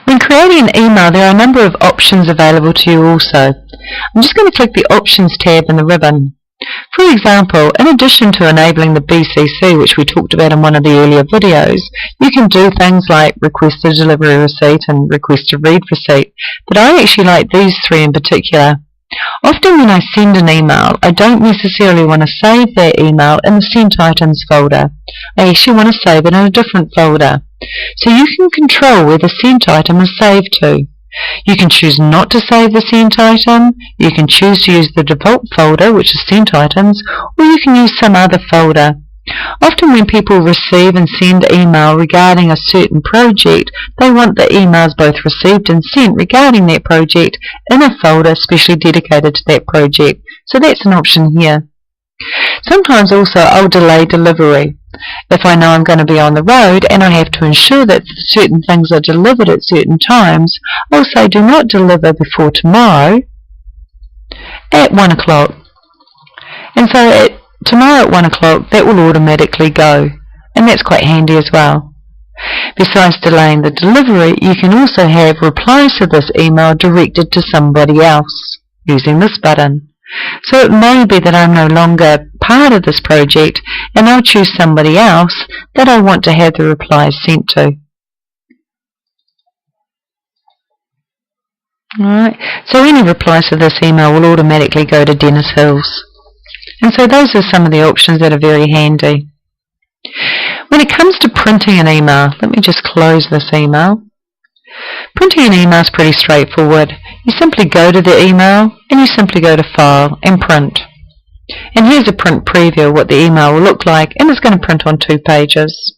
When creating an email, there are a number of options available to you also. I'm just going to click the Options tab in the ribbon. For example, in addition to enabling the BCC, which we talked about in one of the earlier videos, you can do things like request a delivery receipt and request a read receipt, but I actually like these three in particular. Often when I send an email, I don't necessarily want to save that email in the Sent Items folder. I actually want to save it in a different folder. So you can control where the sent item is saved to. You can choose not to save the sent item, you can choose to use the default folder, which is Sent Items, or you can use some other folder. Often when people receive and send email regarding a certain project, they want the emails both received and sent regarding that project in a folder specially dedicated to that project. So that's an option here. Sometimes also I'll delay delivery. If I know I'm going to be on the road and I have to ensure that certain things are delivered at certain times, I'll say do not deliver before tomorrow at 1 o'clock. And so tomorrow at 1 o'clock that will automatically go, and that's quite handy as well. Besides delaying the delivery, you can also have replies to this email directed to somebody else using this button. So it may be that I'm no longer part of this project and I'll choose somebody else that I want to have the replies sent to. Alright, so any replies to this email will automatically go to Dennis Hills. And so those are some of the options that are very handy. When it comes to printing an email, let me just close this email. Printing an email is pretty straightforward. You simply go to the email and you simply go to File and Print. And here's a print preview of what the email will look like, and it's going to print on 2 pages.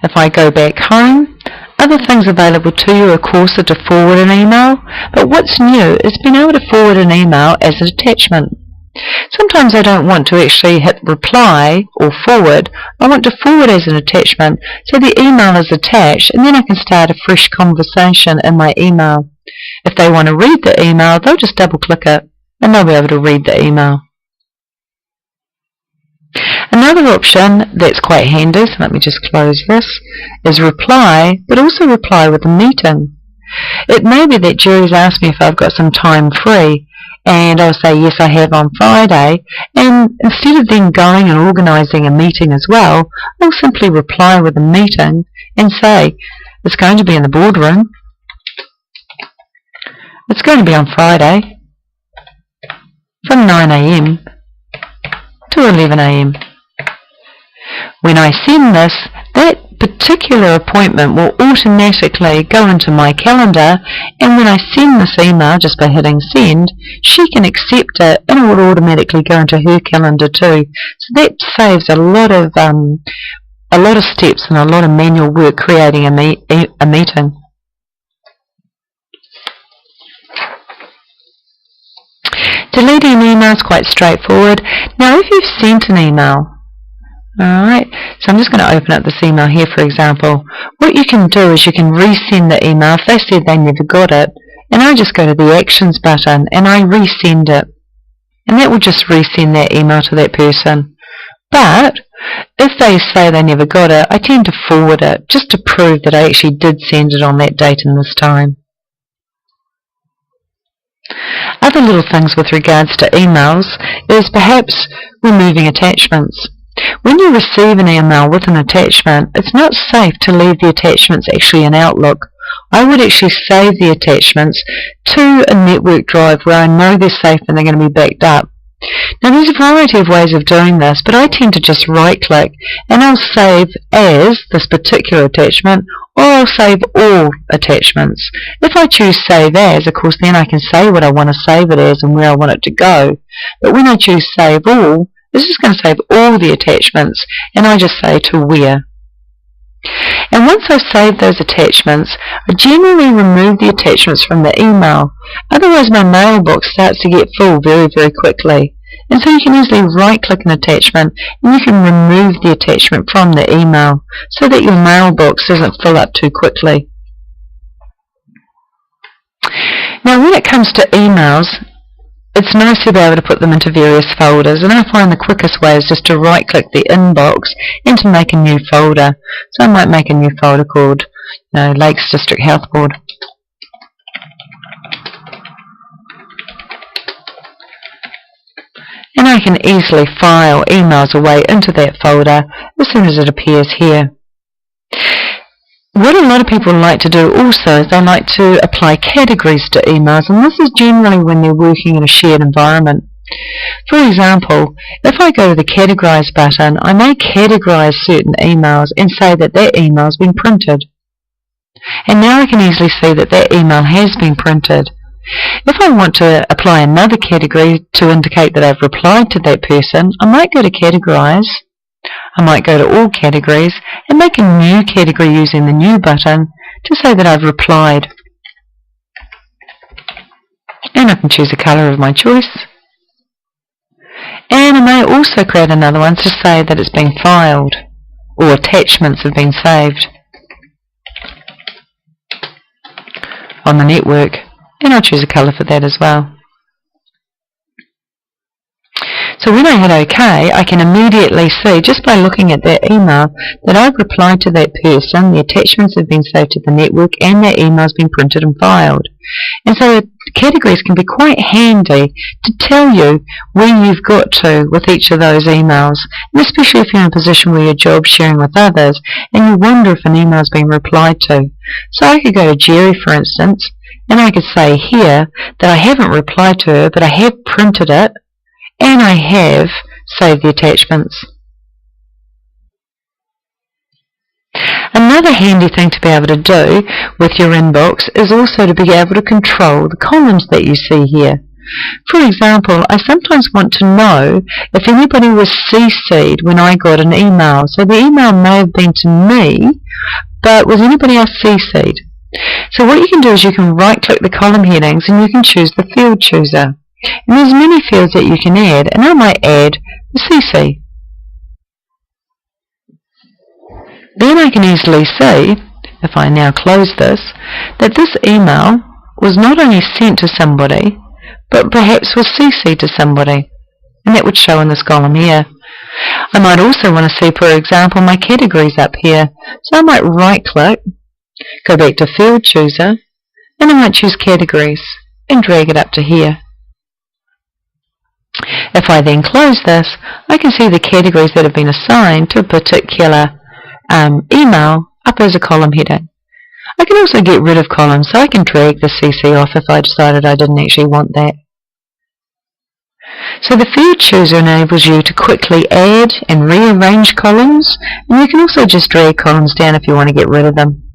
If I go back home, other things available to you, of course, are to forward an email, but what's new is being able to forward an email as an attachment. Sometimes I don't want to actually hit reply or forward. I want to forward as an attachment, so the email is attached and then I can start a fresh conversation in my email. If they want to read the email, they'll just double click it and they'll be able to read the email. Another option that's quite handy, so let me just close this, is reply, but also reply with a meeting. It may be that Jerry's asked me if I've got some time free, and I'll say yes, I have on Friday, and instead of then going and organising a meeting as well, I'll simply reply with a meeting and say it's going to be in the boardroom, it's going to be on Friday from 9 AM to 11 AM. When I send this, that particular appointment will automatically go into my calendar, and when I send this email just by hitting send, she can accept it and it will automatically go into her calendar too. So that saves a lot of steps and a lot of manual work creating a meeting. Deleting an email is quite straightforward. Now if you've sent an email, alright, so I'm just going to open up this email here for example. What you can do is you can resend the email if they said they never got it, and I just go to the Actions button and I resend it, and that will just resend that email to that person. But if they say they never got it, I tend to forward it just to prove that I actually did send it on that date and this time. Other little things with regards to emails is perhaps removing attachments. When you receive an email with an attachment, it's not safe to leave the attachments actually in Outlook. I would actually save the attachments to a network drive where I know they're safe and they're going to be backed up. Now there's a variety of ways of doing this, but I tend to just right click and I'll save as this particular attachment, or I'll save all attachments. If I choose save as, of course then I can say what I want to save it as and where I want it to go. But when I choose save all, this is going to save all the attachments, and I just say to where. And once I've saved those attachments, I generally remove the attachments from the email. Otherwise my mailbox starts to get full very, very quickly. And so you can easily right-click an attachment and you can remove the attachment from the email so that your mailbox doesn't fill up too quickly. Now when it comes to emails, it's nice to be able to put them into various folders, and I find the quickest way is just to right-click the inbox and to make a new folder. So I might make a new folder called Lakes District Health Board. And I can easily file emails away into that folder as soon as it appears here. What a lot of people like to do also is they like to apply categories to emails, and this is generally when they're working in a shared environment. For example, if I go to the Categorize button, I may categorize certain emails and say that that email has been printed. And now I can easily see that that email has been printed. If I want to apply another category to indicate that I've replied to that person, I might go to Categorize, I might go to All Categories and make a new category using the New button to say that I've replied. And I can choose a colour of my choice. And I may also create another one to say that it's been filed or attachments have been saved on the network. And I'll choose a colour for that as well. So when I hit OK, I can immediately see, just by looking at that email, that I've replied to that person, the attachments have been saved to the network, and that email's been printed and filed. And so categories can be quite handy to tell you where you've got to with each of those emails, and especially if you're in a position where you're job sharing with others and you wonder if an email's been replied to. So I could go to Jerry, for instance, and I could say here that I haven't replied to her, but I have printed it, and I have saved the attachments. Another handy thing to be able to do with your inbox is also to be able to control the columns that you see here. For example, I sometimes want to know if anybody was CC'd when I got an email. So the email may have been to me, but was anybody else CC'd? So what you can do is you can right-click the column headings and you can choose the field chooser. And there's many fields that you can add, and I might add the CC. Then I can easily see, if I now close this, that this email was not only sent to somebody, but perhaps was CC'd to somebody. And that would show in this column here. I might also want to see, for example, my categories up here. So I might right-click, go back to Field Chooser, and I might choose Categories, and drag it up to here. If I then close this, I can see the categories that have been assigned to a particular email up as a column heading. I can also get rid of columns, so I can drag the CC off if I decided I didn't actually want that. So the Field Chooser enables you to quickly add and rearrange columns, and you can also just drag columns down if you want to get rid of them.